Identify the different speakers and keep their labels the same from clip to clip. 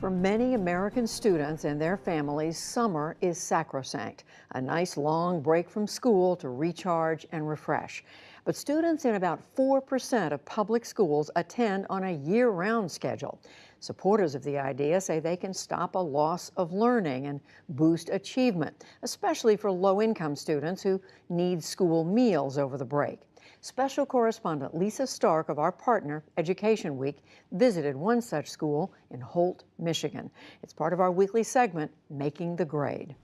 Speaker 1: For many American students and their families, summer is sacrosanct, a nice long break from school to recharge and refresh. But students in about 4% of public schools attend on a year-round schedule. Supporters of the idea say they can stop a loss of learning and boost achievement, especially for low-income students who need school meals over the break. Special correspondent Lisa Stark of our partner, Education Week, visited one such school in Holt, Michigan. It's part of our weekly segment, Making the Grade.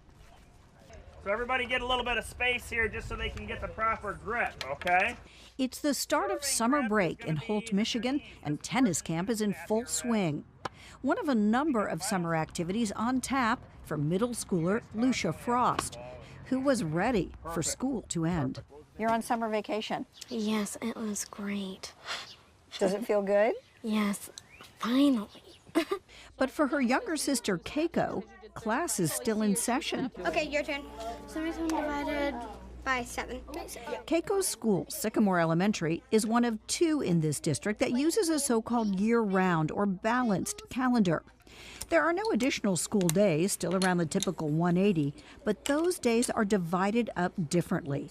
Speaker 2: So everybody get a little bit of space here just so they can get the proper grip, okay?
Speaker 3: It's the start of summer break in Holt, Michigan, and tennis camp is in full swing. One of a number of summer activities on tap for middle schooler Lucia Frost, who was ready for school to end. You're on summer vacation.
Speaker 4: Yes, it was great.
Speaker 3: Does it feel good?
Speaker 4: Yes, finally.
Speaker 3: But for her younger sister, Keiko, class is still in session.
Speaker 4: Okay, your turn. Summer's divided by 7.
Speaker 3: Keiko's school, Sycamore Elementary, is one of 2 in this district that uses a so-called year-round or balanced calendar. There are no additional school days, still around the typical 180, but those days are divided up differently.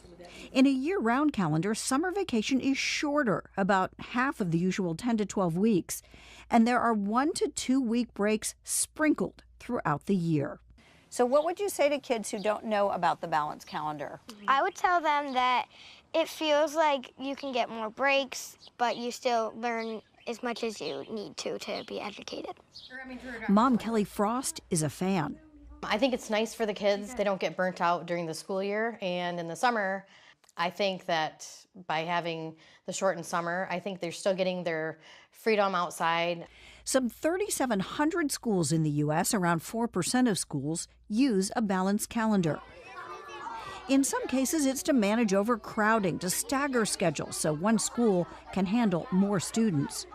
Speaker 3: In a year-round calendar, summer vacation is shorter, about half of the usual 10 to 12 weeks, and there are 1 to 2 week breaks sprinkled throughout the year. So what would you say to kids who don't know about the balanced calendar?
Speaker 4: I would tell them that it feels like you can get more breaks, but you still learn as much as you need to be educated.
Speaker 3: Mom Kelly Frost is a fan.
Speaker 5: I think it's nice for the kids. They don't get burnt out during the school year. And in the summer, I think that by having the shortened summer, I think they're still getting their freedom outside.
Speaker 3: Some 3,700 schools in the U.S., around 4% of schools, use a balanced calendar. In some cases, it's to manage overcrowding, to stagger schedules so one school can handle more students.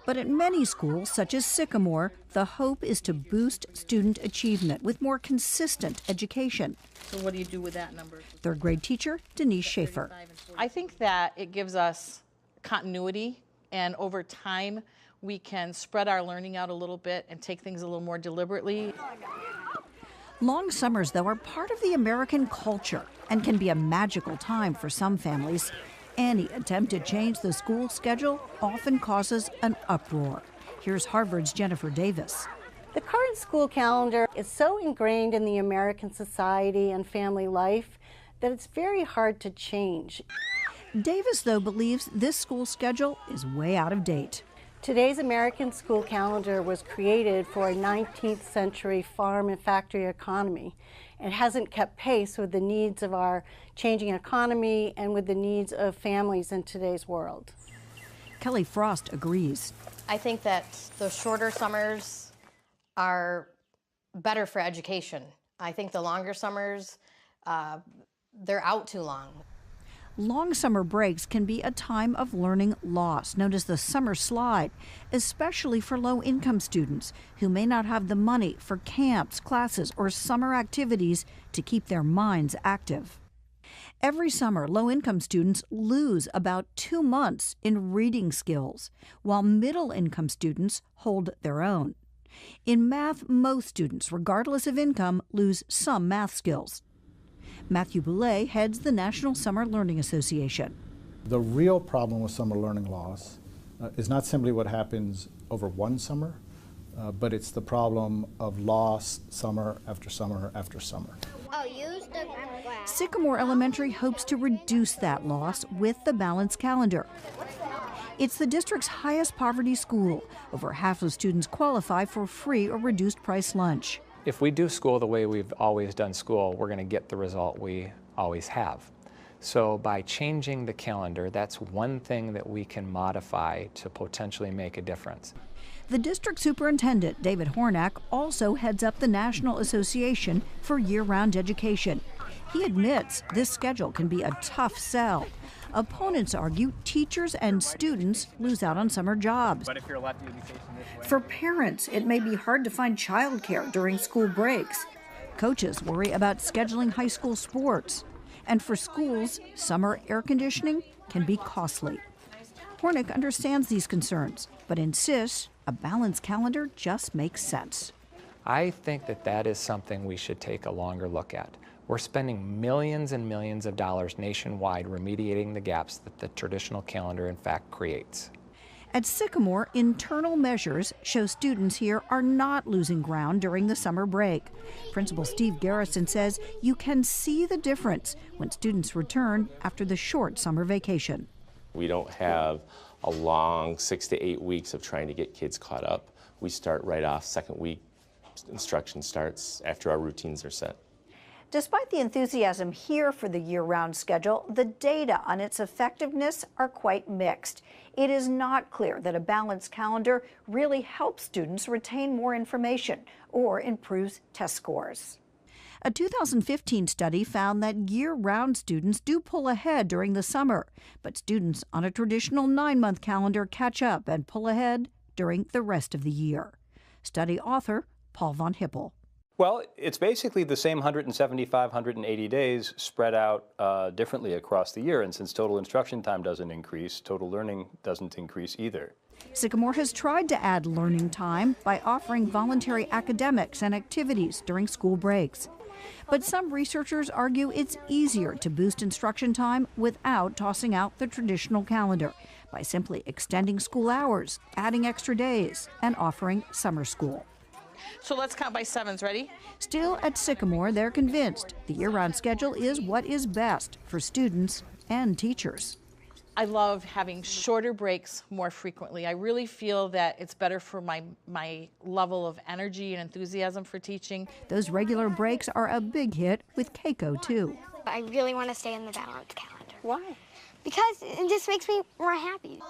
Speaker 3: But at many schools, such as Sycamore, the hope is to boost student achievement with more consistent education.
Speaker 6: So what do you do with that number?
Speaker 3: Third grade teacher Denise Schaefer.
Speaker 6: I think that it gives us continuity, and over time we can spread our learning out a little bit and take things a little more deliberately.
Speaker 3: Long summers, though, are part of the American culture and can be a magical time for some families. Any attempt to change the school schedule often causes an uproar. Here's Harvard's Jennifer Davis.
Speaker 7: The current school calendar is so ingrained in the American society and family life that it's very hard to change.
Speaker 3: Davis, though, believes this school schedule is way out of date.
Speaker 7: Today's American school calendar was created for a 19th century farm and factory economy. It hasn't kept pace with the needs of our changing economy and with the needs of families in today's world.
Speaker 3: Kelly Frost agrees.
Speaker 5: I think that the shorter summers are better for education. I think the longer summers, they're out too long.
Speaker 3: Long summer breaks can be a time of learning loss, known as the summer slide, especially for low-income students who may not have the money for camps, classes, or summer activities to keep their minds active. Every summer, low-income students lose about 2 months in reading skills, while middle-income students hold their own. In math, most students, regardless of income, lose some math skills. Matthew Boulay heads the National Summer Learning Association.
Speaker 8: The real problem with summer learning loss is not simply what happens over one summer, but it's the problem of loss summer after summer after summer.
Speaker 3: Sycamore Elementary hopes to reduce that loss with the balanced calendar. It's the district's highest poverty school. Over half of students qualify for free or reduced price lunch.
Speaker 9: If we do school the way we've always done school, we're going to get the result we always have. So by changing the calendar, that's one thing that we can modify to potentially make a difference.
Speaker 3: The district superintendent, David Hornak, also heads up the National Association for Year-Round Education. He admits this schedule can be a tough sell. Opponents argue teachers and students lose out on summer jobs.
Speaker 9: But if you're left education this way,
Speaker 3: for parents, it may be hard to find childcare during school breaks. Coaches worry about scheduling high school sports. And for schools, summer air conditioning can be costly. Hornick understands these concerns, but insists a balanced calendar just makes sense.
Speaker 9: I think that that is something we should take a longer look at. We're spending millions and millions of dollars nationwide remediating the gaps that the traditional calendar in fact creates.
Speaker 3: At Sycamore, internal measures show students here are not losing ground during the summer break. Principal Steve Garrison says you can see the difference when students return after the short summer vacation.
Speaker 10: We don't have a long 6 to 8 weeks of trying to get kids caught up. We start right off. Second week instruction starts after our routines are set.
Speaker 3: Despite the enthusiasm here for the year-round schedule, the data on its effectiveness are quite mixed. It is not clear that a balanced calendar really helps students retain more information or improves test scores. A 2015 study found that year-round students do pull ahead during the summer, but students on a traditional 9-month calendar catch up and pull ahead during the rest of the year. Study author Paul von Hippel.
Speaker 11: Well, it's basically the same 175, 180 days spread out differently across the year. And since total instruction time doesn't increase, total learning doesn't increase either.
Speaker 3: Sycamore has tried to add learning time by offering voluntary academics and activities during school breaks. But some researchers argue it's easier to boost instruction time without tossing out the traditional calendar by simply extending school hours, adding extra days, and offering summer school.
Speaker 6: So let's count by sevens. Ready?
Speaker 3: Still, at Sycamore, they're convinced the year-round schedule is what is best for students and teachers.
Speaker 6: I love having shorter breaks more frequently. I really feel that it's better for my level of energy and enthusiasm for teaching.
Speaker 3: Those regular breaks are a big hit with Keiko, too.
Speaker 4: I really want to stay in the balanced calendar.
Speaker 3: Why?
Speaker 4: Because it just makes me more happy.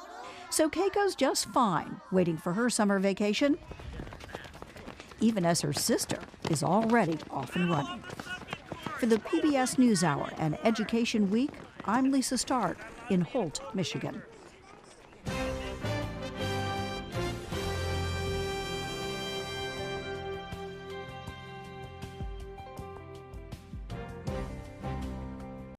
Speaker 3: So Keiko's just fine, waiting for her summer vacation, even as her sister is already off and running. For the PBS NewsHour and Education Week, I'm Lisa Stark in Holt, Michigan.